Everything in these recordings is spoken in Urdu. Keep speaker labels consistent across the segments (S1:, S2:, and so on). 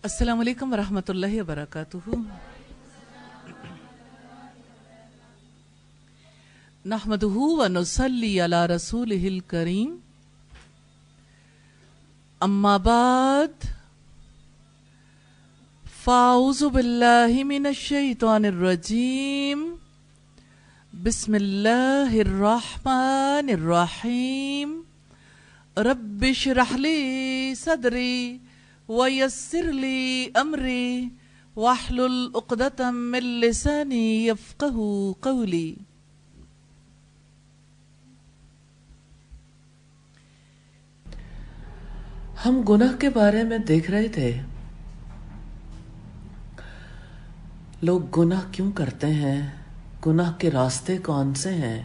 S1: السلام علیکم ورحمۃ اللہ وبرکاتہ۔ نحمدہ ونصلی علی رسولہ الکریم، اما بعد فاعوذ باللہ من الشیطان الرجیم، بسم اللہ الرحمن الرحیم۔ رب اشرح لی صدری وَيَسِّرْ لِي أَمْرِي وَاحْلُلْ عُقْدَةً مِّن لِّسَانِي يَفْقَهُوا قَوْلِي۔
S2: ہم گناہ کے بارے میں دیکھ رہے تھے، لوگ گناہ کیوں کرتے ہیں، گناہ کے راستے کون سے ہیں،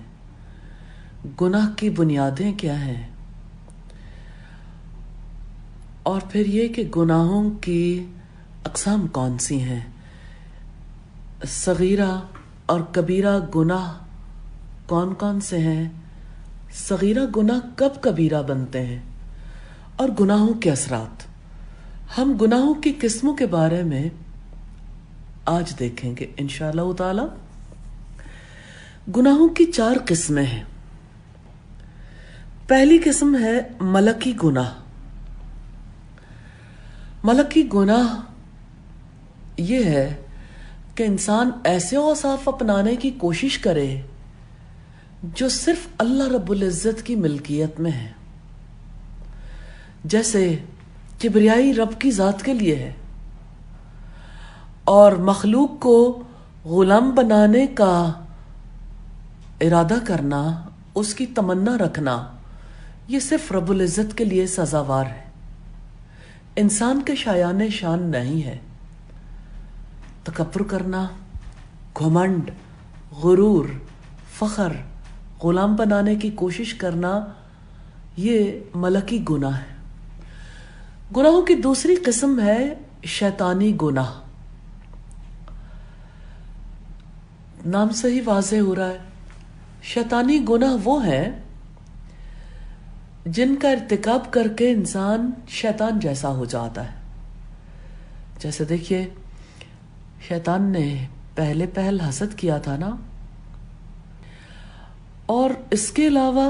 S2: گناہ کی بنیادیں کیا ہیں، اور پھر یہ کہ گناہوں کی اقسام کون سی ہیں، صغیرہ اور کبیرہ گناہ کون کون سے ہیں، صغیرہ گناہ کب کبیرہ بنتے ہیں، اور گناہوں کے اثرات۔ ہم گناہوں کی قسموں کے بارے میں آج دیکھیں گے انشاءاللہ تعالی۔ گناہوں کی 4 قسمیں ہیں۔ پہلی قسم ہے ملکی گناہ۔ ملکی گناہ یہ ہے کہ انسان ایسے اوصاف اپنانے کی کوشش کرے جو صرف اللہ رب العزت کی ملکیت میں ہے، جیسے کبریائی رب کی ذات کے لیے ہے، اور مخلوق کو غلام بنانے کا ارادہ کرنا، اس کی تمنا رکھنا، یہ صرف رب العزت کے لیے سزاوار ہے، انسان کے شایان شان نہیں ہے۔ تکبر کرنا، گھمنڈ، غرور، فخر، غلام بنانے کی کوشش کرنا، یہ ملکی گناہ ہے۔ گناہوں کی دوسری قسم ہے شیطانی گناہ۔ نام سے ہی واضح ہو رہا ہے، شیطانی گناہ وہ ہیں جن کا ارتکاب کر کے انسان شیطان جیسا ہو جاتا ہے۔ جیسے دیکھیے، شیطان نے پہل حسد کیا تھا نا، اور اس کے علاوہ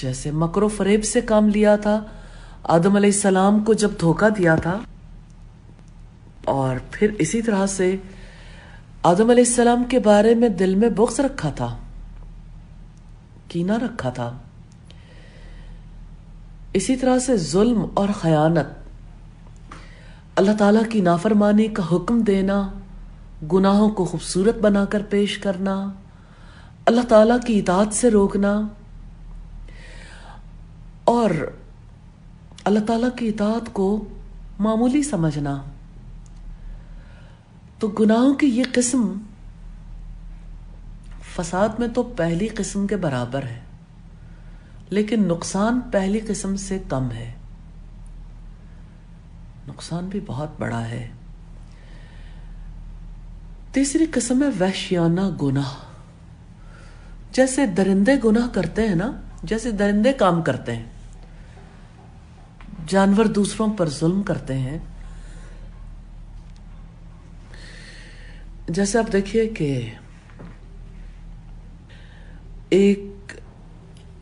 S2: جیسے مکر و فریب سے کام لیا تھا، آدم علیہ السلام کو جب دھوکہ دیا تھا، اور پھر اسی طرح سے آدم علیہ السلام کے بارے میں دل میں بغض رکھا تھا، کینہ رکھا تھا۔ اسی طرح سے ظلم اور خیانت، اللہ تعالیٰ کی نافرمانی کا حکم دینا، گناہوں کو خوبصورت بنا کر پیش کرنا، اللہ تعالیٰ کی اطاعت سے روکنا، اور اللہ تعالیٰ کی اطاعت کو معمولی سمجھنا۔ تو گناہوں کی یہ قسم فساد میں تو پہلی قسم کے برابر ہے، لیکن نقصان پہلی قسم سے کم ہے، نقصان بھی بہت بڑا ہے۔ تیسری قسم ہے وحشیانہ گناہ۔ جیسے درندے گناہ کرتے ہیں نا، جیسے درندے کام کرتے ہیں، جانور دوسروں پر ظلم کرتے ہیں۔ جیسے آپ دیکھیے کہ ایک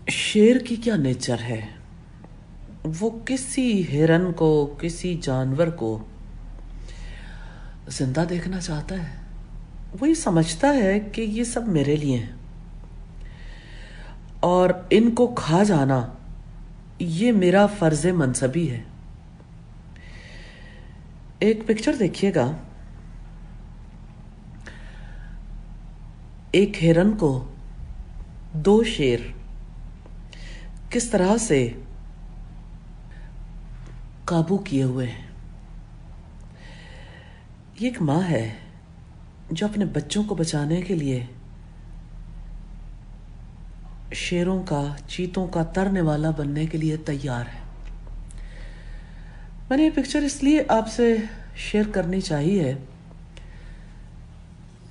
S2: شیر کی کیا نیچر ہے، وہ کسی ہرن کو، کسی جانور کو زندہ دیکھنا چاہتا ہے، وہ یہ سمجھتا ہے کہ یہ سب میرے لیے ہیں، اور ان کو کھا جانا یہ میرا فرض منصبی ہے۔ ایک پکچر دیکھیے گا، ایک ہرن کو 2 شیر کس طرح سے قابو کیے ہوئے ہیں۔ یہ ایک ماں ہے جو اپنے بچوں کو بچانے کے لیے شیروں کا، چیتوں کا ترنے والا بننے کے لیے تیار ہے۔ میں نے یہ پکچر اس لیے آپ سے شیئر کرنی چاہیے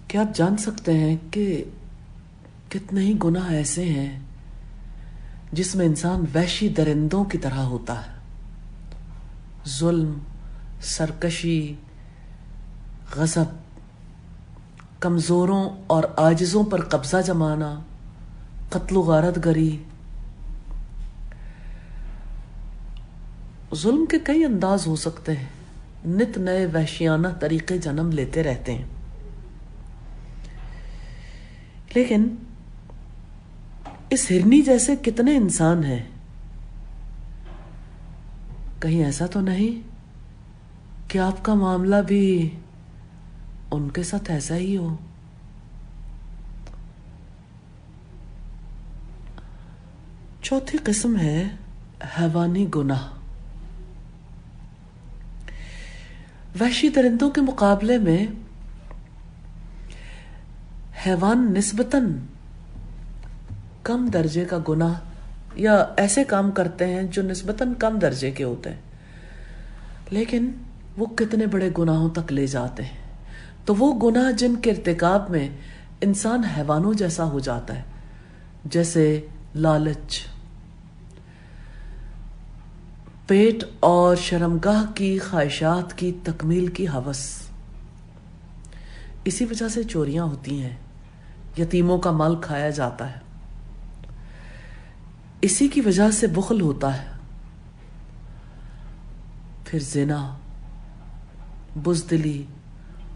S2: کہ آپ جان سکتے ہیں کہ کتنے ہی گناہ ایسے ہیں جس میں انسان وحشی درندوں کی طرح ہوتا ہے، ظلم، سرکشی، غضب، کمزوروں اور عاجزوں پر قبضہ جمانا، قتل و غارت گری. ظلم کے کئی انداز ہو سکتے ہیں، نت نئے وحشیانہ طریقے جنم لیتے رہتے ہیں، لیکن اس ہرنی جیسے کتنے انسان ہیں. کہیں ایسا تو نہیں کہ آپ کا معاملہ بھی ان کے ساتھ ایسا ہی ہو؟ چوتھی قسم ہے حیوانی گناہ. وحشی درندوں کے مقابلے میں حیوان نسبتاً کم درجے کا گناہ یا ایسے کام کرتے ہیں جو نسبتاً کم درجے کے ہوتے ہیں، لیکن وہ کتنے بڑے گناہوں تک لے جاتے ہیں. تو وہ گناہ جن کے ارتکاب میں انسان حیوانوں جیسا ہو جاتا ہے، جیسے لالچ، پیٹ اور شرمگاہ کی خواہشات کی تکمیل کی ہوس. اسی وجہ سے چوریاں ہوتی ہیں، یتیموں کا مال کھایا جاتا ہے، اسی کی وجہ سے بخل ہوتا ہے. پھر زنا، بزدلی،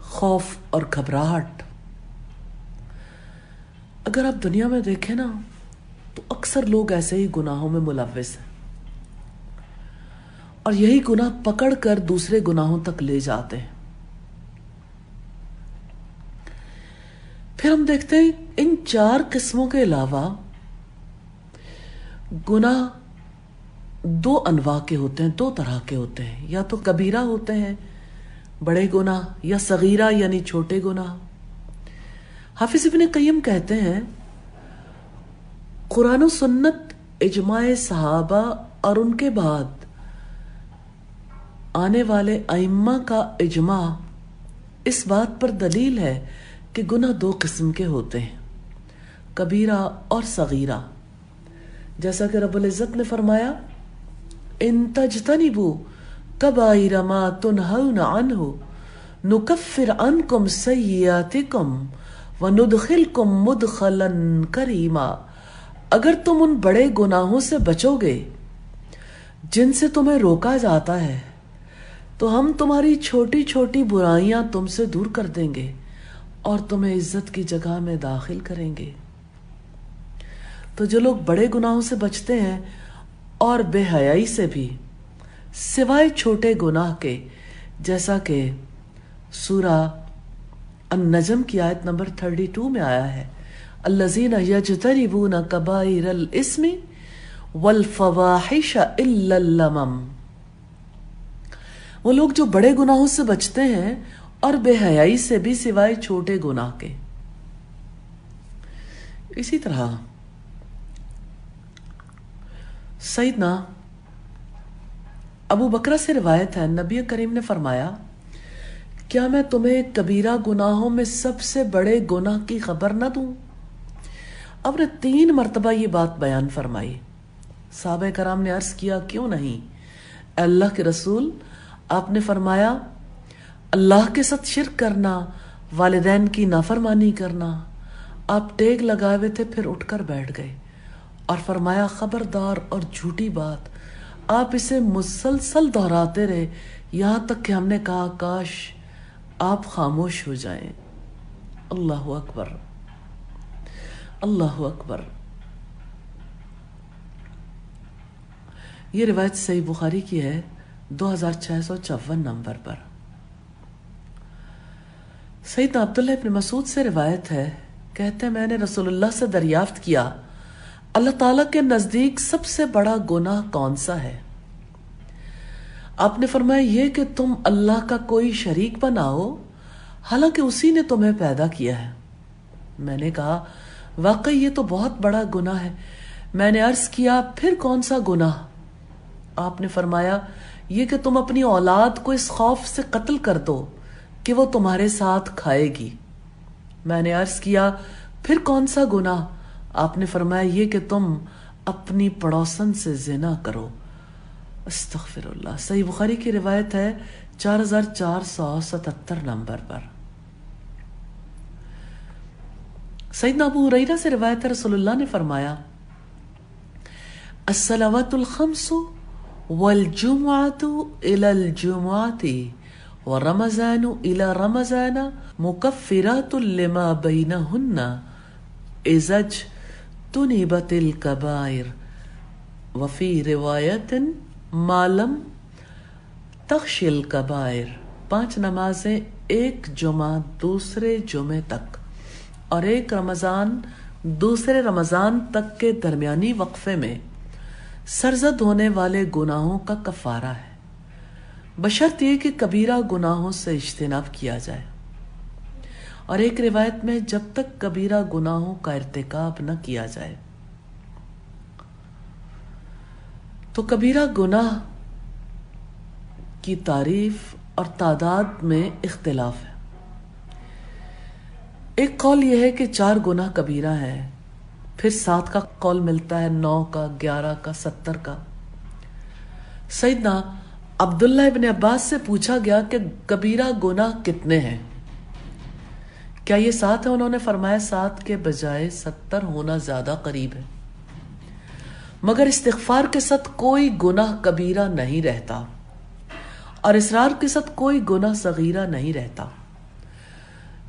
S2: خوف اور گھبراہٹ. اگر آپ دنیا میں دیکھیں نا تو اکثر لوگ ایسے ہی گناہوں میں ملوث ہیں، اور یہی گناہ پکڑ کر دوسرے گناہوں تک لے جاتے ہیں. پھر ہم دیکھتے ہیں ان 4 قسموں کے علاوہ گناہ 2 انواع کے ہوتے ہیں، 2 طرح کے ہوتے ہیں. یا تو کبیرہ ہوتے ہیں، بڑے گناہ، یا صغیرہ یعنی چھوٹے گناہ. حافظ ابن قیم کہتے ہیں قرآن و سنت، اجماع صحابہ اور ان کے بعد آنے والے ائمہ کا اجماع اس بات پر دلیل ہے کہ گناہ 2 قسم کے ہوتے ہیں، کبیرہ اور صغیرہ. جیسا کہ رب العزت نے فرمایا ان تجتنبوا کبائر ما تنہون عنہ نکفر عنکم سیئاتکم وندخلکم مدخلا کریما. اگر تم ان بڑے گناہوں سے بچو گے جن سے تمہیں روکا جاتا ہے تو ہم تمہاری چھوٹی چھوٹی برائیاں تم سے دور کر دیں گے اور تمہیں عزت کی جگہ میں داخل کریں گے. تو جو لوگ بڑے گناہوں سے بچتے ہیں اور بے حیائی سے بھی، سوائے چھوٹے گناہ کے، جیسا کہ سورہ النجم کی آیت نمبر 32 میں آیا ہے الذین یجتنبون کبائر الاسم والفواحش الا اللمم. وہ لوگ جو بڑے گناہوں سے بچتے ہیں اور بے حیائی سے بھی، سوائے چھوٹے گناہ کے. اسی طرح سیدنا ابو بکرہ سے روایت ہے، نبی کریم نے فرمایا کیا میں تمہیں کبیرہ گناہوں میں سب سے بڑے گناہ کی خبر نہ دوں؟ اب نے 3 مرتبہ یہ بات بیان فرمائی. صحابہ کرام نے عرض کیا کیوں نہیں اے اللہ کے رسول؟ آپ نے فرمایا اللہ کے ساتھ شرک کرنا، والدین کی نافرمانی کرنا. آپ ٹیک لگائے ہوئے تھے، پھر اٹھ کر بیٹھ گئے اور فرمایا خبردار اور جھوٹی بات. آپ اسے مسلسل دہراتے رہے یہاں تک کہ ہم نے کہا کاش آپ خاموش ہو جائیں. اللہ اکبر، اللہ اکبر. یہ روایت صحیح بخاری کی ہے 2654 نمبر پر. سیدنا عبداللہ ابن مسعود سے روایت ہے، کہتے ہیں میں نے رسول اللہ سے دریافت کیا اللہ تعالیٰ کے نزدیک سب سے بڑا گناہ کون سا ہے؟ آپ نے فرمایا یہ کہ تم اللہ کا کوئی شریک بناؤ حالانکہ اسی نے تمہیں پیدا کیا ہے. میں نے کہا واقعی یہ تو بہت بڑا گناہ ہے. میں نے عرض کیا پھر کون سا گناہ؟ آپ نے فرمایا یہ کہ تم اپنی اولاد کو اس خوف سے قتل کر دو کہ وہ تمہارے ساتھ کھائے گی. میں نے عرض کیا پھر کون سا گناہ؟ آپ نے فرمایا یہ کہ تم اپنی پڑوسن سے زنا کرو. استغفر اللہ۔ صحیح بخاری کی روایت ہے 4477 نمبر پر۔ سیدنا ابو ہریرہ سے روایت ہے، رسول اللہ نے فرمایا الصلوات الخمس والجمعۃ الی الجمعۃ ورمضان الی رمضان مکفرات لما بینہن اذا اجتنبت الکبائر وفی روایت ما لم تخش الکبائر۔ 5 نمازیں ایک جمعہ دوسرے جمعے تک اور ایک رمضان دوسرے رمضان تک کے درمیانی وقفے میں سرزد ہونے والے گناہوں کا کفارہ ہے، بشرط یہ کہ کبیرہ گناہوں سے اجتناب کیا جائے۔ اور ایک روایت میں جب تک کبیرہ گناہوں کا ارتکاب نہ کیا جائے۔ تو کبیرہ گناہ کی تعریف اور تعداد میں اختلاف ہے۔ ایک قول یہ ہے کہ 4 گناہ کبیرہ ہے، پھر 7 کا قول ملتا ہے، 9 کا، 11 کا، 70 کا۔ سیدنا عبداللہ ابن عباس سے پوچھا گیا کہ کبیرہ گناہ کتنے ہیں، کیا یہ 7 ہیں؟ انہوں نے فرمایا 7 کے بجائے 70 ہونا زیادہ قریب ہے، مگر استغفار کے ساتھ کوئی گناہ کبیرہ نہیں رہتا اور اصرار کے ساتھ کوئی گناہ صغیرہ نہیں رہتا۔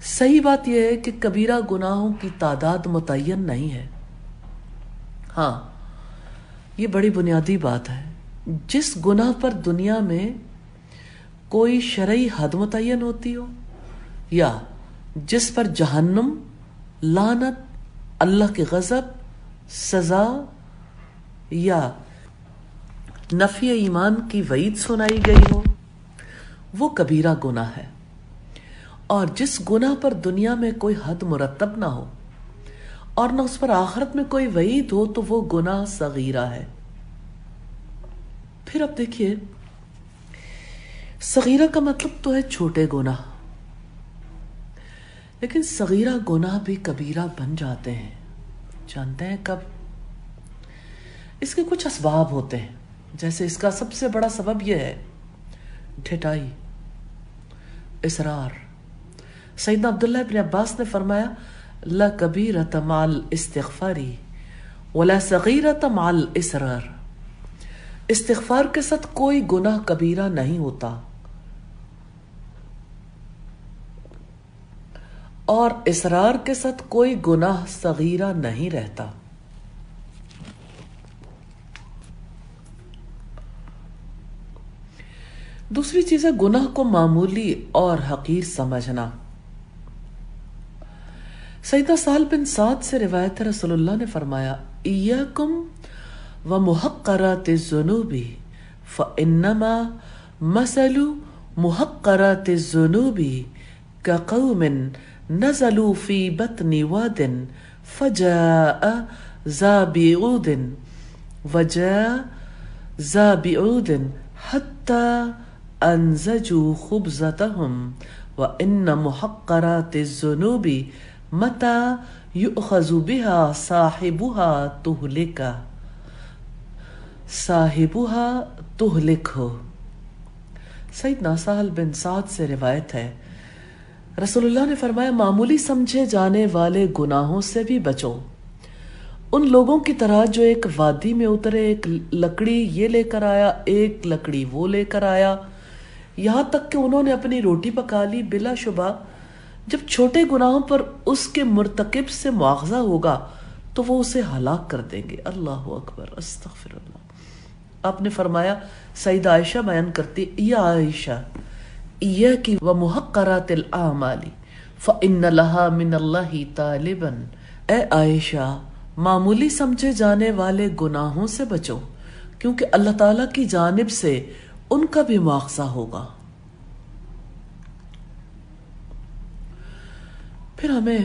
S2: صحیح بات یہ ہے کہ کبیرہ گناہوں کی تعداد متعین نہیں ہے۔ ہاں، یہ بڑی بنیادی بات ہے، جس گناہ پر دنیا میں کوئی شرعی حد متعین ہوتی ہو یا جس پر جہنم، لعنت، اللہ کی غضب، سزا یا نفی ایمان کی وعید سنائی گئی ہو، وہ کبیرہ گناہ ہے۔ اور جس گناہ پر دنیا میں کوئی حد مرتب نہ ہو اور نہ اس پر آخرت میں کوئی وعید ہو تو وہ گناہ صغیرہ ہے۔ پھر اب دیکھیے، صغیرہ کا مطلب تو ہے چھوٹے گناہ، لیکن صغیرہ گناہ بھی کبیرہ بن جاتے ہیں۔ جانتے ہیں کب؟ اس کے کچھ اسباب ہوتے ہیں، جیسے اس کا سب سے بڑا سبب یہ ہے ڈھٹائی، اصرار۔ سیدنا عبداللہ ابن عباس نے فرمایا لا کبیرۃ مع الاستغفار ولا صغیرۃ مع الاصرار۔ استغفار کے ساتھ کوئی گناہ کبیرہ نہیں ہوتا اور اصرار کے ساتھ کوئی گناہ صغیرہ نہیں رہتا۔ دوسری چیز ہے گناہ کو معمولی اور حقیر سمجھنا۔ سیدنا سہل بن سعد سے روایت ہے، رسول اللہ نے فرمایا ایاکم ومحقرات الذنوب فانما مثل محقرات الذنوب كقوم نزلوا في بطن واد فجاء ذا بعود وجاء ذا بعود حتى انزجوا خبزتهم وان محقرات الذنوب متى يؤخذ بها صاحبها تهلكه۔ سیدنا سہل بن سعد سے روایت ہے، رسول اللہ نے فرمایا معمولی سمجھے جانے والے گناہوں سے بھی بچو، ان لوگوں کی طرح جو ایک وادی میں اترے، ایک لکڑی یہ لے کر آیا، ایک لکڑی وہ لے کر آیا، یہاں تک کہ انہوں نے اپنی روٹی پکا لی۔ بلا شبہ جب چھوٹے گناہوں پر اس کے مرتکب سے مواخذہ ہوگا تو وہ اسے ہلاک کر دیں گے۔ اللہ اکبر، استغفر اللہ۔ آپ نے فرمایا، سیدہ عائشہ بیان کرتی، یا عائشہ ایاکی ومحقرات الاعمال فإن لها من اللہ طالبا۔ اے عائشہ، معمولی سمجھے جانے والے گناہوں سے بچو، کیونکہ اللہ تعالیٰ کی جانب سے ان کا بھی مواخذہ ہوگا۔ پھر ہمیں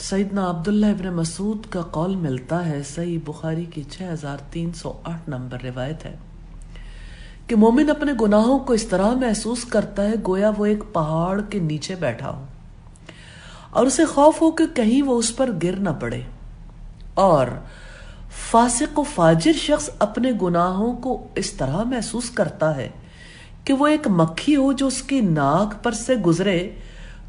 S2: سیدنا عبداللہ ابن مسعود کا قول ملتا ہے، صحیح بخاری کی 6308 نمبر روایت ہے، کہ مومن اپنے گناہوں کو اس طرح محسوس کرتا ہے گویا وہ ایک پہاڑ کے نیچے بیٹھا ہو اور اسے خوف ہو کہ کہیں وہ اس پر گر نہ پڑے، اور فاسق و فاجر شخص اپنے گناہوں کو اس طرح محسوس کرتا ہے کہ وہ ایک مکھی ہو جو اس کی ناک پر سے گزرے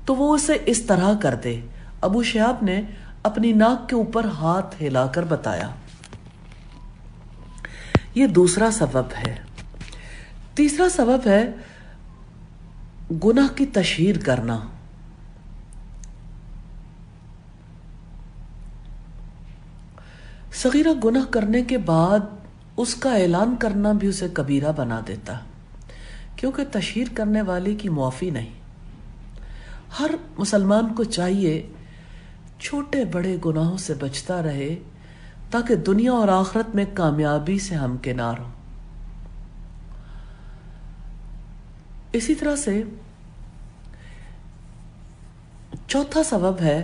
S2: تو وہ اسے اس طرح کر دے۔ ابو شہاب نے اپنی ناک کے اوپر ہاتھ ہلا کر بتایا۔ یہ دوسرا سبب ہے۔ تیسرا سبب ہے گناہ کی تشہیر کرنا۔ صغیرہ گناہ کرنے کے بعد اس کا اعلان کرنا بھی اسے کبیرہ بنا دیتا، کیونکہ تشہیر کرنے والی کی معافی نہیں۔ ہر مسلمان کو چاہیے چھوٹے بڑے گناہوں سے بچتا رہے تاکہ دنیا اور آخرت میں کامیابی سے ہمکنار ہو۔ اسی طرح سے چوتھا سبب ہے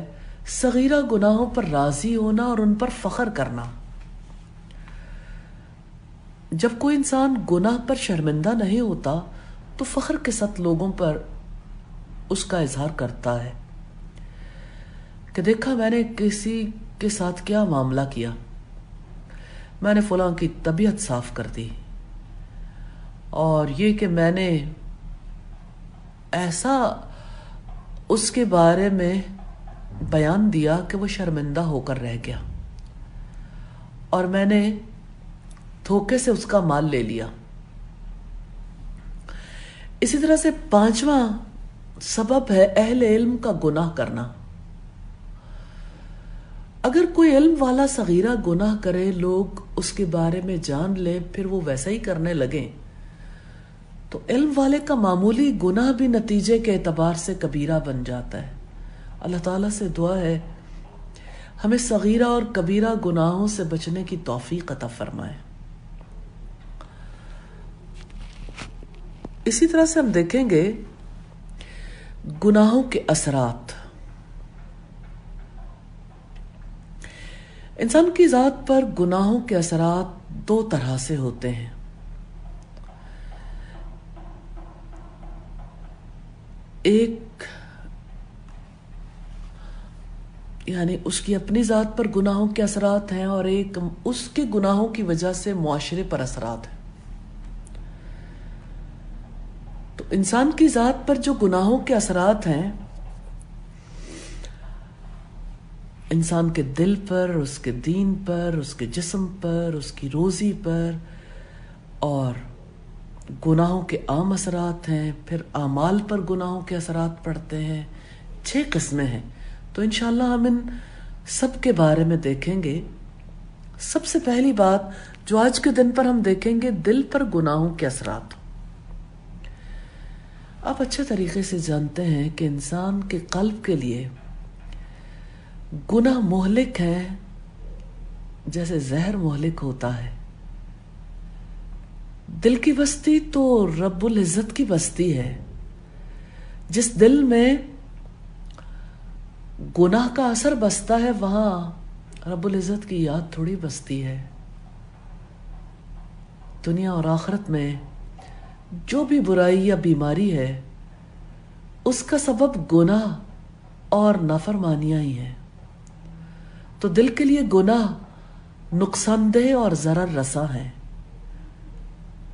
S2: صغیرہ گناہوں پر راضی ہونا اور ان پر فخر کرنا۔ جب کوئی انسان گناہ پر شرمندہ نہیں ہوتا تو فخر کے ساتھ لوگوں پر اس کا اظہار کرتا ہے کہ دیکھا میں نے کسی کے ساتھ کیا معاملہ کیا، میں نے فلاں کی طبیعت صاف کر دی، اور یہ کہ میں نے ایسا اس کے بارے میں بیان دیا کہ وہ شرمندہ ہو کر رہ گیا، اور میں نے دھوکے سے اس کا مال لے لیا۔ اسی طرح سے پانچواں سبب ہے اہل علم کا گناہ کرنا۔ اگر کوئی علم والا صغیرہ گناہ کرے، لوگ اس کے بارے میں جان لیں، پھر وہ ویسا ہی کرنے لگیں، تو علم والے کا معمولی گناہ بھی نتیجے کے اعتبار سے کبیرہ بن جاتا ہے۔ اللہ تعالیٰ سے دعا ہے ہمیں صغیرہ اور کبیرہ گناہوں سے بچنے کی توفیق عطا فرمائے۔ اسی طرح سے ہم دیکھیں گے گناہوں کے اثرات۔ انسان کی ذات پر گناہوں کے اثرات دو طرح سے ہوتے ہیں۔ ایک یعنی اس کی اپنی ذات پر گناہوں کے اثرات ہیں، اور ایک اس کے گناہوں کی وجہ سے معاشرے پر اثرات ہیں۔ تو انسان کی ذات پر جو گناہوں کے اثرات ہیں، انسان کے دل پر، اس کے دین پر، اس کے جسم پر، اس کی روزی پر، اور گناہوں کے عام اثرات ہیں، پھر اعمال پر گناہوں کے اثرات پڑتے ہیں۔ 6 قسمیں ہیں، تو انشاءاللہ ہم ان سب کے بارے میں دیکھیں گے۔ سب سے پہلی بات جو آج کے دن پر ہم دیکھیں گے، دل پر گناہوں کے اثرات۔ آپ اچھے طریقے سے جانتے ہیں کہ انسان کے قلب کے لیے گناہ مہلک ہے، جیسے زہر مہلک ہوتا ہے۔ دل کی بستی تو رب العزت کی بستی ہے۔ جس دل میں گناہ کا اثر بستا ہے، وہاں رب العزت کی یاد تھوڑی بستی ہے۔ دنیا اور آخرت میں جو بھی برائی یا بیماری ہے، اس کا سبب گناہ اور نافرمانیاں ہی ہیں۔ تو دل کے لیے گناہ نقصان دہ اور ضرر رساں ہیں۔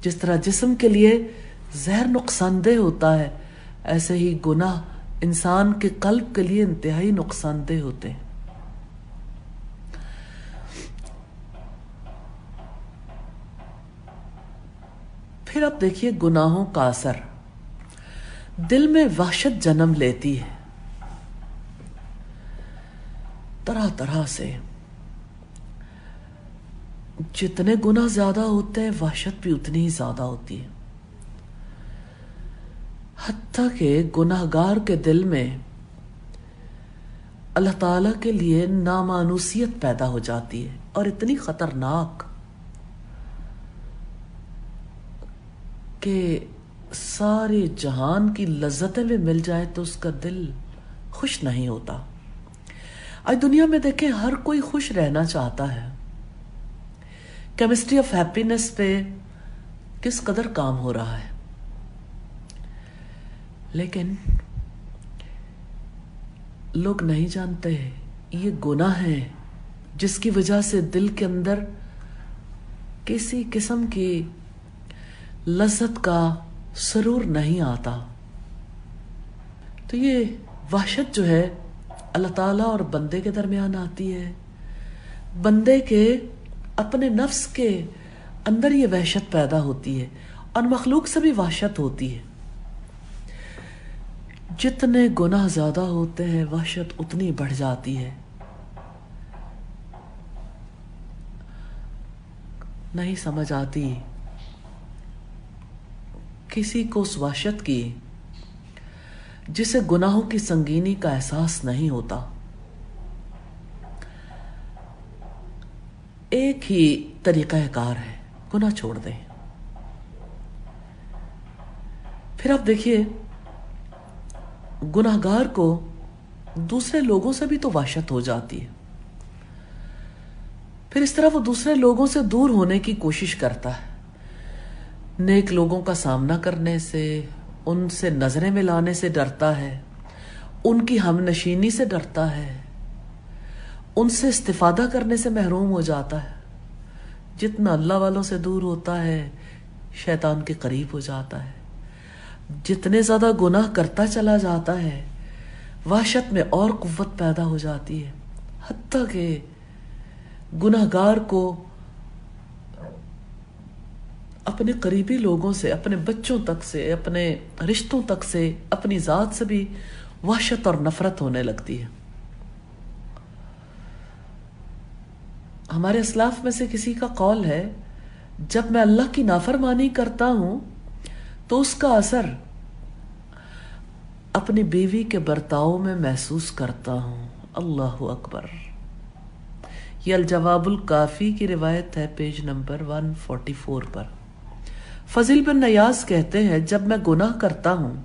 S2: جس طرح جسم کے لیے زہر نقصان دہ ہوتا ہے، ایسے ہی گناہ انسان کے قلب کے لیے انتہائی نقصان دہ ہوتے ہیں۔ پھر آپ دیکھیے گناہوں کا اثر دل میں وحشت جنم لیتی ہے، طرح طرح سے۔ جتنے گناہ زیادہ ہوتے ہیں، وحشت بھی اتنی ہی زیادہ ہوتی ہے، حتیٰ کہ گناہگار کے دل میں اللہ تعالیٰ کے لیے نامانوسیت پیدا ہو جاتی ہے، اور اتنی خطرناک کہ سارے جہان کی لذتیں بھی مل جائیں تو اس کا دل خوش نہیں ہوتا۔ آج دنیا میں دیکھیں، ہر کوئی خوش رہنا چاہتا ہے۔ کیمسٹری آف ہیپینس پہ کس قدر کام ہو رہا ہے، لیکن لوگ نہیں جانتے یہ گناہ ہے جس کی وجہ سے دل کے اندر کسی قسم کی لذت کا سرور نہیں آتا. تو یہ وحشت جو ہے اللہ تعالیٰ اور بندے کے درمیان آتی ہے. بندے کے اپنے نفس کے اندر یہ وحشت پیدا ہوتی ہے اور مخلوق سے بھی وحشت ہوتی ہے. جتنے گناہ زیادہ ہوتے ہیں وحشت اتنی بڑھ جاتی ہے. نہیں سمجھ آتی کسی کو اس وحشت کی جسے گناہوں کی سنگینی کا احساس نہیں ہوتا. ایک ہی طریقہ کار ہے، گناہ چھوڑ دیں. پھر آپ دیکھیے گناہگار کو دوسرے لوگوں سے بھی تو وحشت ہو جاتی ہے. پھر اس طرح وہ دوسرے لوگوں سے دور ہونے کی کوشش کرتا ہے. نیک لوگوں کا سامنا کرنے سے، ان سے نظریں ملانے سے ڈرتا ہے، ان کی ہم نشینی سے ڈرتا ہے، ان سے استفادہ کرنے سے محروم ہو جاتا ہے. جتنا اللہ والوں سے دور ہوتا ہے شیطان کے قریب ہو جاتا ہے. جتنے زیادہ گناہ کرتا چلا جاتا ہے وحشت میں اور قوت پیدا ہو جاتی ہے. حتیٰ کہ گناہگار کو اپنے قریبی لوگوں سے، اپنے بچوں تک سے، اپنے رشتوں تک سے، اپنی ذات سے بھی وحشت اور نفرت ہونے لگتی ہے. ہمارے اسلاف میں سے کسی کا قول ہے، جب میں اللہ کی نافرمانی کرتا ہوں تو اس کا اثر اپنی بیوی کے برتاؤ میں محسوس کرتا ہوں. اللہ اکبر. یہ الجواب الکافی کی روایت ہے، پیج نمبر 144 پر. فضیل بن نیاز کہتے ہیں جب میں گناہ کرتا ہوں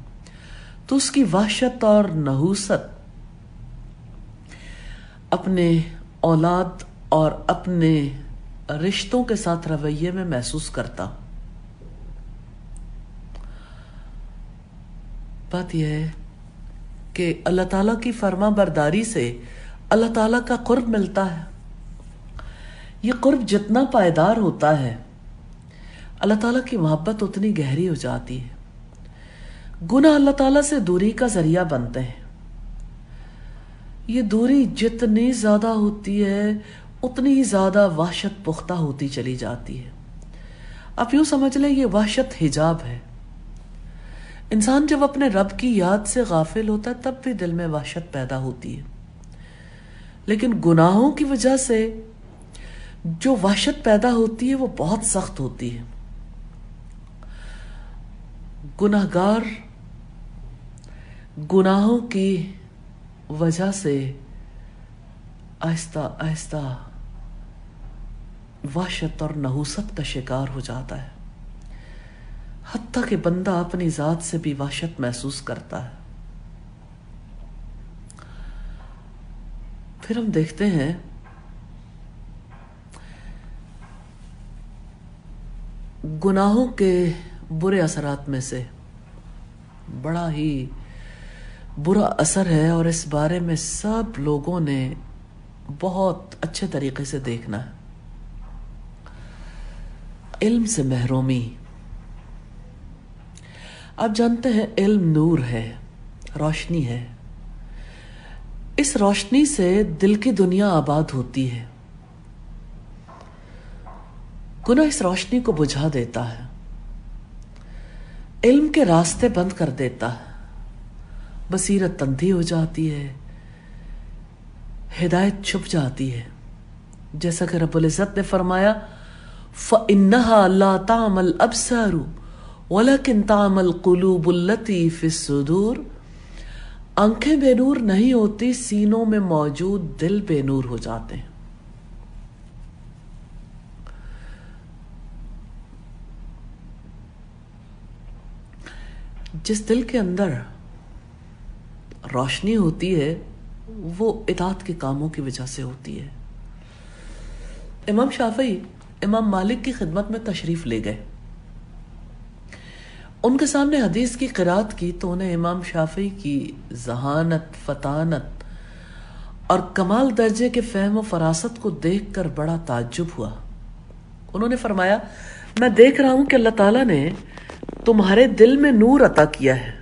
S2: تو اس کی وحشت اور نحوست اپنے اولاد اور اپنے رشتوں کے ساتھ رویے میں محسوس کرتا. بات یہ ہے کہ اللہ تعالیٰ کی فرما برداری سے اللہ تعالیٰ کا قرب ملتا ہے. یہ قرب جتنا پائیدار ہوتا ہے اللہ تعالیٰ کی محبت اتنی گہری ہو جاتی ہے. گناہ اللہ تعالیٰ سے دوری کا ذریعہ بنتے ہیں. یہ دوری جتنی زیادہ ہوتی ہے اتنی ہی زیادہ وحشت پختہ ہوتی چلی جاتی ہے. آپ یوں سمجھ لیں یہ وحشت حجاب ہے. انسان جب اپنے رب کی یاد سے غافل ہوتا ہے تب بھی دل میں وحشت پیدا ہوتی ہے. لیکن گناہوں کی وجہ سے جو وحشت پیدا ہوتی ہے وہ بہت سخت ہوتی ہے. گناہگار گناہوں کی وجہ سے آہستہ آہستہ وحشت اور نحوست کا شکار ہو جاتا ہے، حتیٰ کہ بندہ اپنی ذات سے بھی وحشت محسوس کرتا ہے. پھر ہم دیکھتے ہیں گناہوں کے برے اثرات میں سے بڑا ہی برا اثر ہے، اور اس بارے میں سب لوگوں نے بہت اچھے طریقے سے دیکھنا ہے. علم سے محرومی. آپ جانتے ہیں علم نور ہے، روشنی ہے. اس روشنی سے دل کی دنیا آباد ہوتی ہے. گناہ اس روشنی کو بجھا دیتا ہے، علم کے راستے بند کر دیتا ہے، بصیرت اندھی ہو جاتی ہے، ہدایت چھپ جاتی ہے. جیسا کہ رب العزت نے فرمایا فَإِنَّهَا لَا تَعْمَى الْأَبْصَارُ وَلَكِنْ تَعْمَى الْقُلُوبُ الَّتِي فِي الصُّدُورِ. آنکھیں بے نور نہیں ہوتی، سینوں میں موجود دل بے نور ہو جاتے ہیں. جس دل کے اندر روشنی ہوتی ہے وہ اطاعت کے کاموں کی وجہ سے ہوتی ہے. امام شافعی امام مالک کی خدمت میں تشریف لے گئے. ان کے سامنے حدیث کی قرات کی تو انہیں امام شافعی کی ذہانت، فطانت اور کمال درجے کے فہم و فراست کو دیکھ کر بڑا تعجب ہوا. انہوں نے فرمایا میں دیکھ رہا ہوں کہ اللہ تعالیٰ نے تمہارے دل میں نور عطا کیا ہے،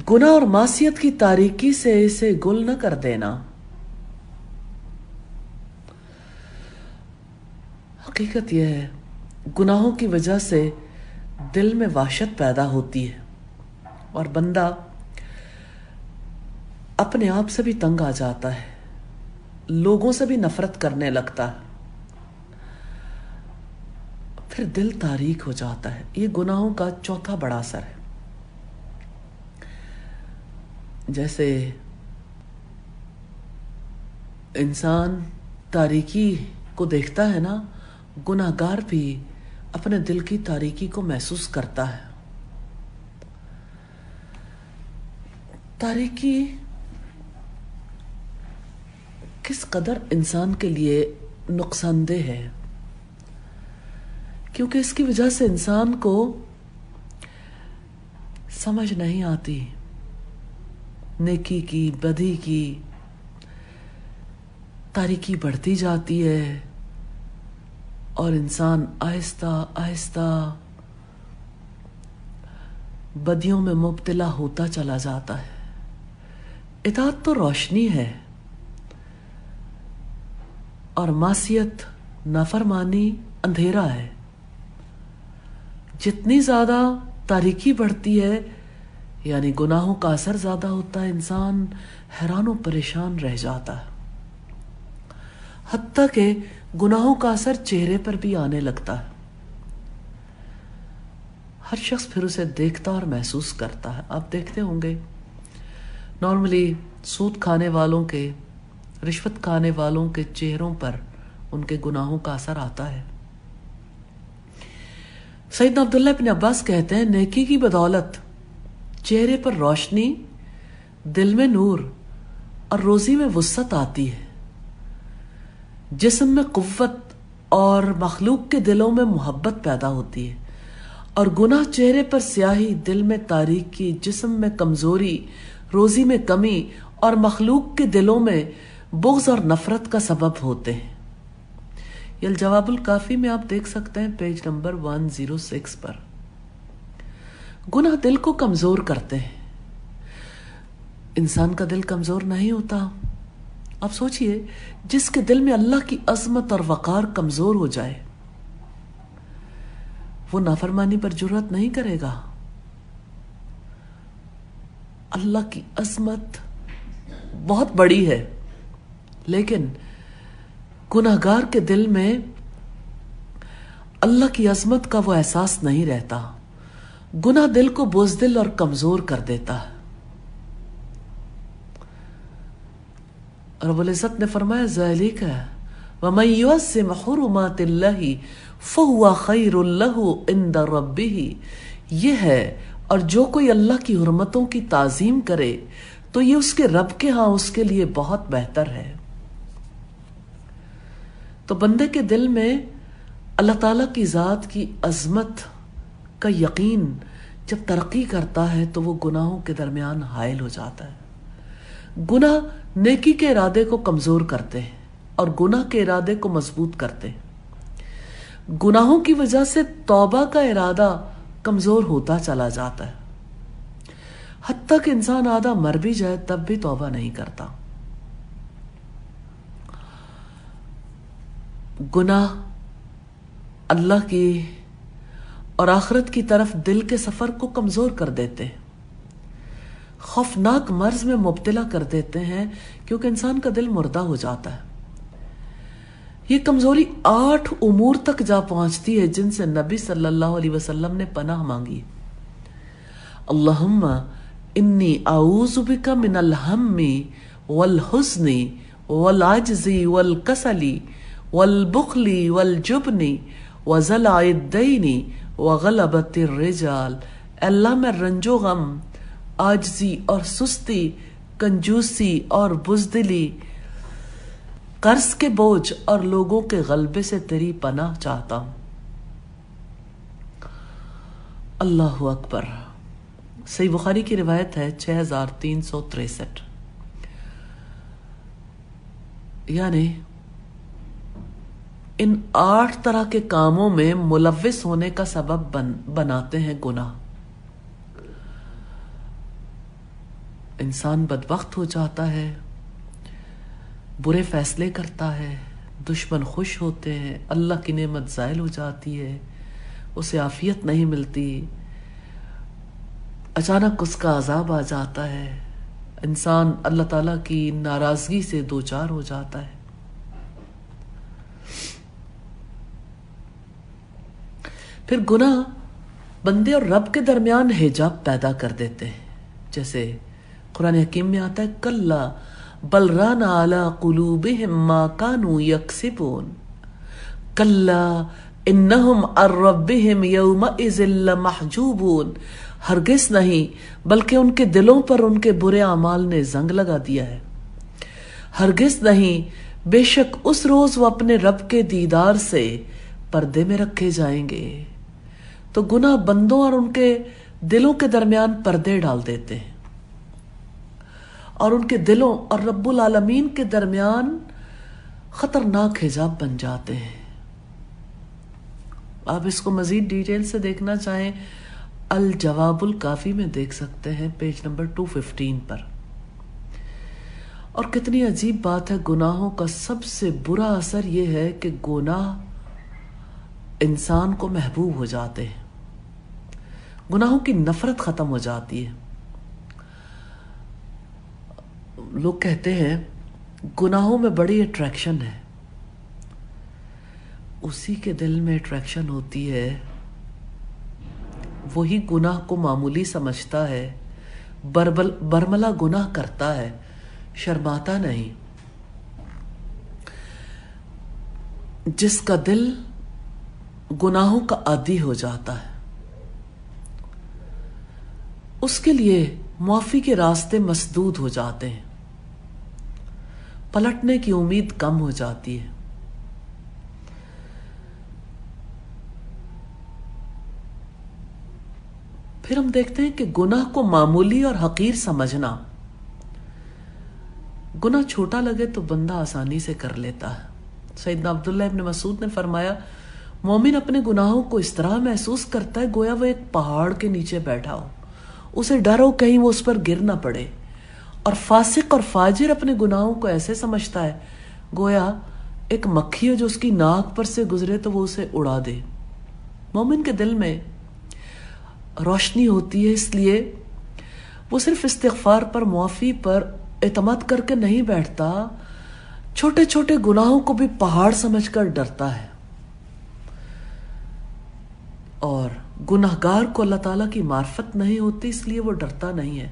S2: گناہ اور معصیت کی تاریکی سے اسے گل نہ کر دینا۔ حقیقت یہ ہے گناہوں کی وجہ سے دل میں وحشت پیدا ہوتی ہے اور بندہ اپنے آپ سے بھی تنگ آ جاتا ہے، لوگوں سے بھی نفرت کرنے لگتا ہے، پھر دل تاریک ہو جاتا ہے۔ یہ گناہوں کا چوتھا بڑا اثر ہے۔ جیسے انسان تاریکی کو دیکھتا ہے نا، گناہگار بھی اپنے دل کی تاریکی کو محسوس کرتا ہے۔ تاریکی کس قدر انسان کے لیے نقصان دہ ہے، کیونکہ اس کی وجہ سے انسان کو سمجھ نہیں آتی نیکی کی بدی کی، تاریکی بڑھتی جاتی ہے اور انسان آہستہ آہستہ بدیوں میں مبتلا ہوتا چلا جاتا ہے۔ اطاعت تو روشنی ہے اور معصیت نافرمانی اندھیرا ہے۔ جتنی زیادہ تاریکی بڑھتی ہے یعنی گناہوں کا اثر زیادہ ہوتا ہے، انسان حیران و پریشان رہ جاتا ہے، حتیٰ کہ گناہوں کا اثر چہرے پر بھی آنے لگتا ہے۔ ہر شخص پھر اسے دیکھتا اور محسوس کرتا ہے۔ آپ دیکھتے ہوں گے نارملی سود کھانے والوں کے، رشوت کھانے والوں کے چہروں پر ان کے گناہوں کا اثر آتا ہے۔ سیدنا عبداللہ بن عباس کہتے ہیں نیکی کی بدولت چہرے پر روشنی، دل میں نور اور روزی میں وسعت آتی ہے، جسم میں قوت اور مخلوق کے دلوں میں محبت پیدا ہوتی ہے، اور گناہ چہرے پر سیاہی، دل میں تاریکی، جسم میں کمزوری، روزی میں کمی اور مخلوق کے دلوں میں بغض اور نفرت کا سبب ہوتے ہیں۔ یہ الجواب الکافی میں آپ دیکھ سکتے ہیں پیج نمبر 106 پر۔ گناہ دل کو کمزور کرتے ہیں۔ انسان کا دل کمزور نہیں ہوتا۔ آپ سوچئے جس کے دل میں اللہ کی عظمت اور وقار کمزور ہو جائے وہ نافرمانی پر جرأت نہیں کرے گا۔ اللہ کی عظمت بہت بڑی ہے، لیکن گناہگار کے دل میں اللہ کی عظمت کا وہ احساس نہیں رہتا۔ گناہ دل کو بزدل اور کمزور کر دیتا ہے۔ رب العزت نے فرمایا ذالک ومن یعظم حرمات اللہ فہو خیر لہ عند ربہ، یہ ہے اور جو کوئی اللہ کی حرمتوں کی تعظیم کرے تو یہ اس کے رب کے ہاں اس کے لیے بہت بہتر ہے۔ تو بندے کے دل میں اللہ تعالیٰ کی ذات کی عظمت کا یقین جب ترقی کرتا ہے تو وہ گناہوں کے درمیان حائل ہو جاتا ہے۔ گناہ نیکی کے ارادے کو کمزور کرتے ہیں اور گناہ کے ارادے کو مضبوط کرتے ہیں۔ گناہوں کی وجہ سے توبہ کا ارادہ کمزور ہوتا چلا جاتا ہے، حتیٰ کہ انسان آدھا مر بھی جائے تب بھی توبہ نہیں کرتا۔ گناہ اللہ کی اور آخرت کی طرف دل کے سفر کو کمزور کر دیتے ہیں، خوفناک مرض میں مبتلا کر دیتے ہیں، کیونکہ انسان کا دل مردہ ہو جاتا ہے۔ یہ کمزوری 8 امور تک جا پہنچتی ہے جن سے نبی صلی اللہ علیہ وسلم نے پناہ مانگی۔ اللہم انی اعوذ بک من الہم والحزن والعجز والکسل والبخل والجبن وضلع الدین وغلبۃ الرجال۔ اللہ میں رنج و غم، عاجزی اور سستی، کنجوسی اور بزدلی، قرض کے بوجھ اور لوگوں کے غلبے سے تیری پناہ چاہتا ہوں۔ اللہ اکبر۔ صحیح بخاری کی روایت ہے 6363۔ یعنی ان 8 طرح کے کاموں میں ملوث ہونے کا سبب بناتے ہیں گناہ. انسان بدبخت ہو جاتا ہے، برے فیصلے کرتا ہے، دشمن خوش ہوتے ہیں، اللہ کی نعمت زائل ہو جاتی ہے، اسے عافیت نہیں ملتی، اچانک اس کا عذاب آ جاتا ہے، انسان اللہ تعالیٰ کی ناراضگی سے دوچار ہو جاتا ہے. پھر گناہ بندے اور رب کے درمیان حجاب پیدا کر دیتے ہیں. جیسے قرآن حکیم میں آتا ہے کلا بل ران علی قلوبہم ما کانوا یکسبون کلا انہم عن ربہم یومئذ لمحجوبون. ہرگز نہیں، بلکہ ان کے دلوں پر ان کے برے اعمال نے زنگ لگا دیا ہے. ہرگز نہیں، بے شک اس روز وہ اپنے رب کے دیدار سے پردے میں رکھے جائیں گے. تو گناہ بندوں اور ان کے دلوں کے درمیان پردے ڈال دیتے ہیں، اور ان کے دلوں اور رب العالمین کے درمیان خطرناک حجاب بن جاتے ہیں. آپ اس کو مزید ڈیٹیل سے دیکھنا چاہیں الجواب الکافی میں دیکھ سکتے ہیں، پیج نمبر 215 پر. اور کتنی عجیب بات ہے، گناہوں کا سب سے برا اثر یہ ہے کہ گناہ انسان کو محبوب ہو جاتے ہیں، گناہوں کی نفرت ختم ہو جاتی ہے. لوگ کہتے ہیں گناہوں میں بڑی اٹریکشن ہے. اسی کے دل میں اٹریکشن ہوتی ہے، وہی گناہ کو معمولی سمجھتا ہے، برملا گناہ کرتا ہے، شرماتا نہیں. جس کا دل گناہوں کا عادی ہو جاتا ہے، اس کے لیے معافی کے راستے مسدود ہو جاتے ہیں، پلٹنے کی امید کم ہو جاتی ہے. پھر ہم دیکھتے ہیں کہ گناہ کو معمولی اور حقیر سمجھنا. گناہ چھوٹا لگے تو بندہ آسانی سے کر لیتا ہے. سیدنا عبداللہ ابن مسعود نے فرمایا مومن اپنے گناہوں کو اس طرح محسوس کرتا ہے گویا وہ ایک پہاڑ کے نیچے بیٹھا ہو، اسے ڈر ہو کہیں وہ اس پر گر نہ پڑے. اور فاسق اور فاجر اپنے گناہوں کو ایسے سمجھتا ہے گویا ایک مکھی ہو جو اس کی ناک پر سے گزرے تو وہ اسے اڑا دے. مومن کے دل میں روشنی ہوتی ہے، اس لیے وہ صرف استغفار پر، معافی پر اعتماد کر کے نہیں بیٹھتا، چھوٹے چھوٹے گناہوں کو بھی پہاڑ سمجھ کر ڈرتا ہے. اور گناہگار کو اللہ تعالیٰ کی معرفت نہیں ہوتی، اس لیے وہ ڈرتا نہیں ہے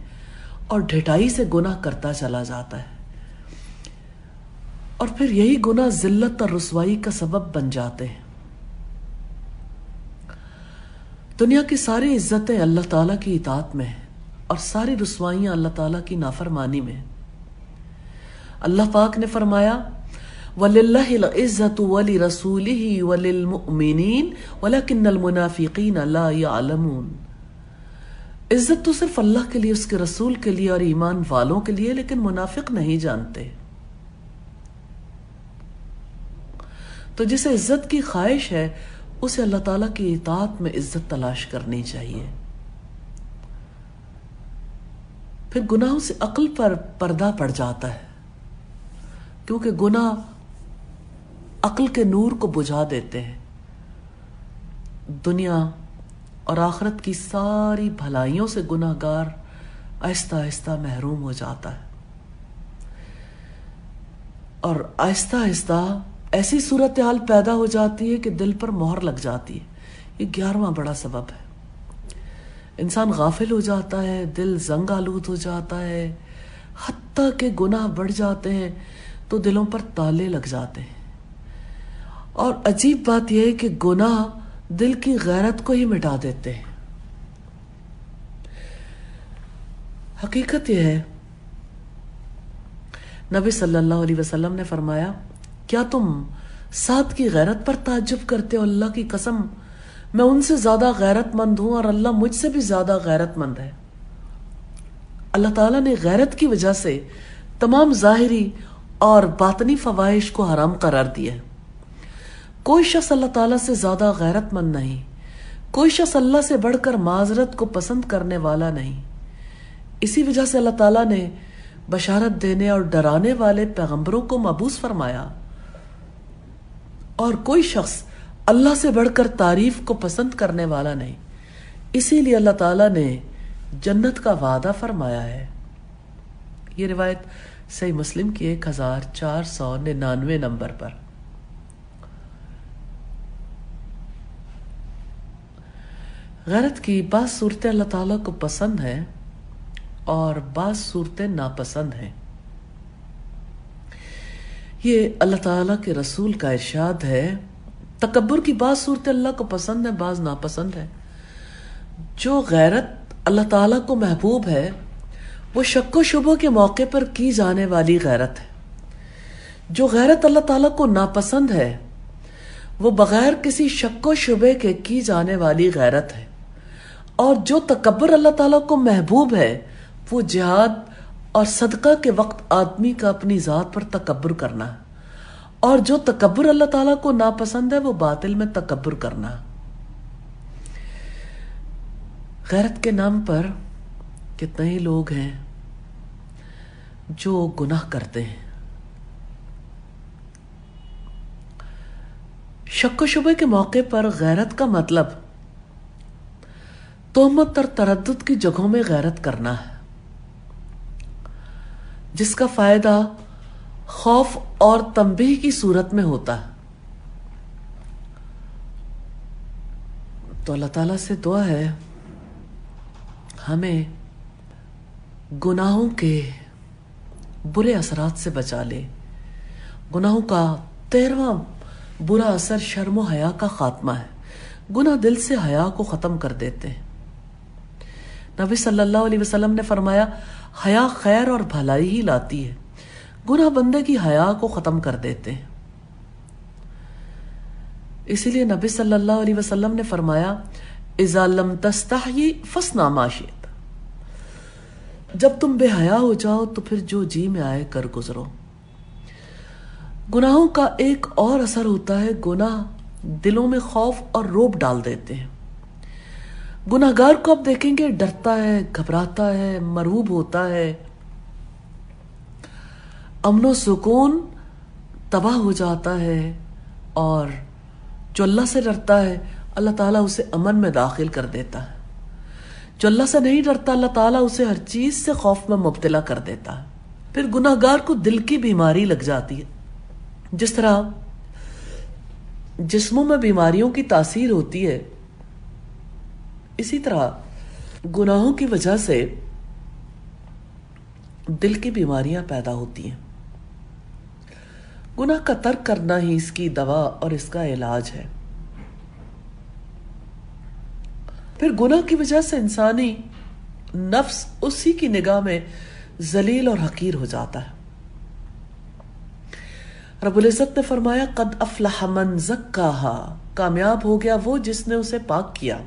S2: اور ڈھٹائی سے گناہ کرتا چلا جاتا ہے. اور پھر یہی گناہ ذلت اور رسوائی کا سبب بن جاتے ہیں. دنیا کی ساری عزتیں اللہ تعالیٰ کی اطاعت میں ہیں اور ساری رسوائیاں اللہ تعالیٰ کی نافرمانی میں. اللہ پاک نے فرمایا وَلِلَّهِ الْعِزَّةُ وَلِرَسُولِهِ وَلِلْمُؤْمِنِينَ وَلَكِنَّ الْمُنَافِقِينَ لَا يَعْلَمُونَ. عزت تو صرف اللہ کے لیے، اس کے رسول کے لیے اور ایمان والوں کے لیے، لیکن منافق نہیں جانتے. تو جسے عزت کی خواہش ہے اسے اللہ تعالیٰ کی اطاعت میں عزت تلاش کرنی چاہیے. پھر گناہوں سے عقل پر پردہ پڑ جاتا ہے، کیونکہ گناہ عقل کے نور کو بجھا دیتے ہیں. دنیا اور آخرت کی ساری بھلائیوں سے گناہگار آہستہ آہستہ محروم ہو جاتا ہے، اور آہستہ آہستہ ایسی صورتحال پیدا ہو جاتی ہے کہ دل پر مہر لگ جاتی ہے. یہ 11واں بڑا سبب ہے. انسان غافل ہو جاتا ہے، دل زنگ آلود ہو جاتا ہے، حتیٰ کہ گناہ بڑھ جاتے ہیں تو دلوں پر تالے لگ جاتے ہیں. اور عجیب بات یہ ہے کہ گناہ دل کی غیرت کو ہی مٹا دیتے ہیں. حقیقت یہ ہے، نبی صلی اللہ علیہ وسلم نے فرمایا کیا تم سعد کی غیرت پر تعجب کرتے ہو؟ اللہ کی قسم میں ان سے زیادہ غیرت مند ہوں اور اللہ مجھ سے بھی زیادہ غیرت مند ہے. اللہ تعالیٰ نے غیرت کی وجہ سے تمام ظاہری اور باطنی فواحش کو حرام قرار دیا ہے. کوئی شخص اللہ تعالیٰ سے زیادہ غیرت مند نہیں، کوئی شخص اللہ سے بڑھ کر معذرت کو پسند کرنے والا نہیں۔ اسی وجہ سے اللہ تعالیٰ نے بشارت دینے اور ڈرانے والے پیغمبروں کو مبعوث فرمایا، اور کوئی شخص اللہ سے بڑھ کر تعریف کو پسند کرنے والا نہیں۔ اسی لیے اللہ تعالیٰ نے جنت کا وعدہ فرمایا ہے۔ یہ روایت صحیح مسلم کی 1499 نمبر پر۔ غیرت کی بعض صورتیں اللہ تعالیٰ کو پسند ہیں اور بعض صورتیں ناپسند ہیں۔ یہ اللہ تعالیٰ کے رسول کا ارشاد ہے، تکبر کی بعض صورتیں اللہ کو پسند ہیں، بعض ناپسند ہیں۔ جو غیرت اللہ تعالیٰ کو محبوب ہے وہ شک و شبہ کے موقع پر کی جانے والی غیرت ہے۔ جو غیرت اللہ تعالیٰ کو ناپسند ہے وہ بغیر کسی شک و شبے کے کی جانے والی غیرت ہے، اور جو تکبر اللہ تعالیٰ کو محبوب ہے وہ جہاد اور صدقہ کے وقت آدمی کا اپنی ذات پر تکبر کرنا ہے، اور جو تکبر اللہ تعالیٰ کو ناپسند ہے وہ باطل میں تکبر کرنا ہے۔ غیرت کے نام پر کتنے ہی لوگ ہیں جو گناہ کرتے ہیں۔ شک و شبے کے موقع پر غیرت کا مطلب تہمت اور تردد کی جگہوں میں غیرت کرنا ہے، جس کا فائدہ خوف اور تنبیہ کی صورت میں ہوتا ہے۔ تو اللہ تعالیٰ سے دعا ہے ہمیں گناہوں کے برے اثرات سے بچا لے۔ گناہوں کا 13واں برا اثر شرم و حیا کا خاتمہ ہے۔ گناہ دل سے حیا کو ختم کر دیتے ہیں۔ نبی صلی اللہ علیہ وسلم نے فرمایا، حیا خیر اور بھلائی ہی لاتی ہے۔ گناہ بندے کی حیا کو ختم کر دیتے ہیں۔ اسی لیے نبی صلی اللہ علیہ وسلم نے فرمایا، اذا لم تستحی فاصنع ما شئت، جب تم بے حیا ہو جاؤ تو پھر جو جی میں آئے کر گزرو۔ گناہوں کا ایک اور اثر ہوتا ہے، گناہ دلوں میں خوف اور رعب ڈال دیتے ہیں۔ گناہگار کو آپ دیکھیں گے ڈرتا ہے، گھبراتا ہے، مرعوب ہوتا ہے، امن و سکون تباہ ہو جاتا ہے، اور جو اللہ سے ڈرتا ہے اللہ تعالیٰ اسے امن میں داخل کر دیتا ہے۔ جو اللہ سے نہیں ڈرتا اللہ تعالیٰ اسے ہر چیز سے خوف میں مبتلا کر دیتا ہے۔ پھر گناہگار کو دل کی بیماری لگ جاتی ہے۔ جس طرح جسموں میں بیماریوں کی تاثیر ہوتی ہے، اسی طرح گناہوں کی وجہ سے دل کی بیماریاں پیدا ہوتی ہیں۔ گناہ کا ترک کرنا ہی اس کی دوا اور اس کا علاج ہے۔ پھر گناہ کی وجہ سے انسانی نفس اسی کی نگاہ میں ذلیل اور حقیر ہو جاتا ہے۔ رب العزت نے فرمایا، قد افلح من زکاہا، کامیاب ہو گیا وہ جس نے اسے پاک کیا،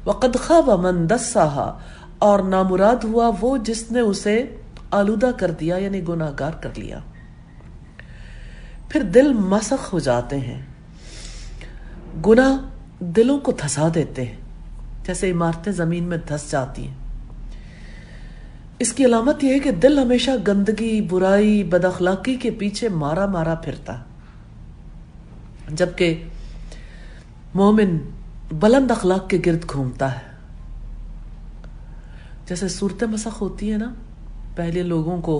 S2: وقد خاب من دساہا، اور نامراد ہوا وہ جس نے اسے آلودہ کر دیا، یعنی گناہگار کر لیا۔ پھر دل مسخ ہو جاتے ہیں۔ گناہ دلوں کو دھسا دیتے ہیں، جیسے عمارتیں زمین میں دھس جاتی ہیں۔ اس کی علامت یہ ہے کہ دل ہمیشہ گندگی، برائی، بد اخلاقی کے پیچھے مارا مارا پھرتا، جبکہ مومن بلند اخلاق کے گرد گھومتا ہے۔ جیسے صورتیں مسخ ہوتی ہیں نا، پہلے لوگوں کو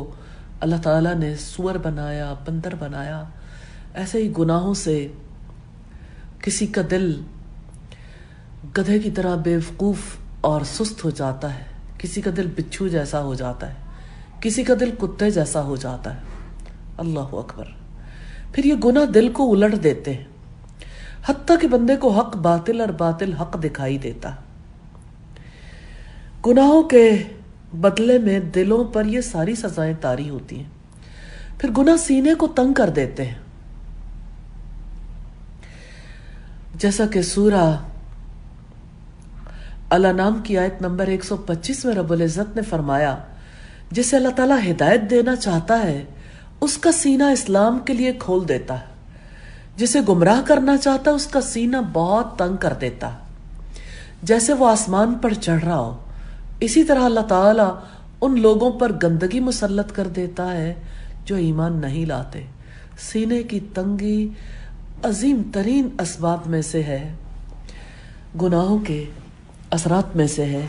S2: اللہ تعالیٰ نے سور بنایا، بندر بنایا، ایسے ہی گناہوں سے کسی کا دل گدھے کی طرح بے وقوف اور سست ہو جاتا ہے، کسی کا دل بچھو جیسا ہو جاتا ہے، کسی کا دل کتے جیسا ہو جاتا ہے۔ اللہ اکبر۔ پھر یہ گناہ دل کو الٹ دیتے ہیں، حتیٰ کہ بندے کو حق باطل اور باطل حق دکھائی دیتا۔ گناہوں کے بدلے میں دلوں پر یہ ساری سزائیں طاری ہوتی ہیں۔ پھر گناہ سینے کو تنگ کر دیتے ہیں، جیسا کہ سورہ الانعام کی آیت نمبر 125 میں رب العزت نے فرمایا، جسے اللہ تعالیٰ ہدایت دینا چاہتا ہے اس کا سینہ اسلام کے لیے کھول دیتا ہے، جسے گمراہ کرنا چاہتا ہے اس کا سینہ بہت تنگ کر دیتا، جیسے وہ آسمان پر چڑھ رہا ہو۔ اسی طرح اللہ تعالیٰ ان لوگوں پر گندگی مسلط کر دیتا ہے جو ایمان نہیں لاتے۔ سینے کی تنگی عظیم ترین اسباب میں سے ہے، گناہوں کے اثرات میں سے ہے۔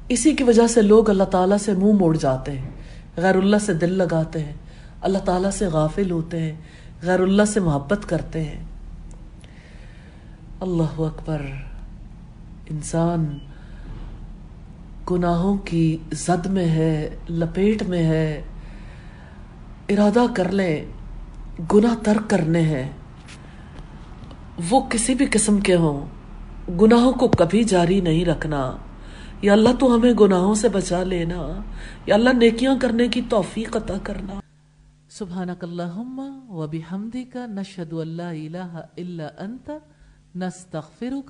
S2: اسی کی وجہ سے لوگ اللہ تعالیٰ سے منہ موڑ جاتے ہیں، غیر اللہ سے دل لگاتے ہیں، اللہ تعالیٰ سے غافل ہوتے ہیں، غیر اللہ سے محبت کرتے ہیں۔ اللہ اکبر۔ انسان گناہوں کی زد میں ہے، لپیٹ میں ہے، ارادہ کر لیں گناہ ترک کرنے ہیں، وہ کسی بھی قسم کے ہوں، گناہوں کو کبھی جاری نہیں رکھنا۔ یا اللہ تو ہمیں گناہوں سے بچا لینا، یا اللہ نیکیاں کرنے کی توفیق عطا کرنا۔
S1: سبحانک اللہم و بحمدک نشہد ان لا الہ الا انت نستغفرک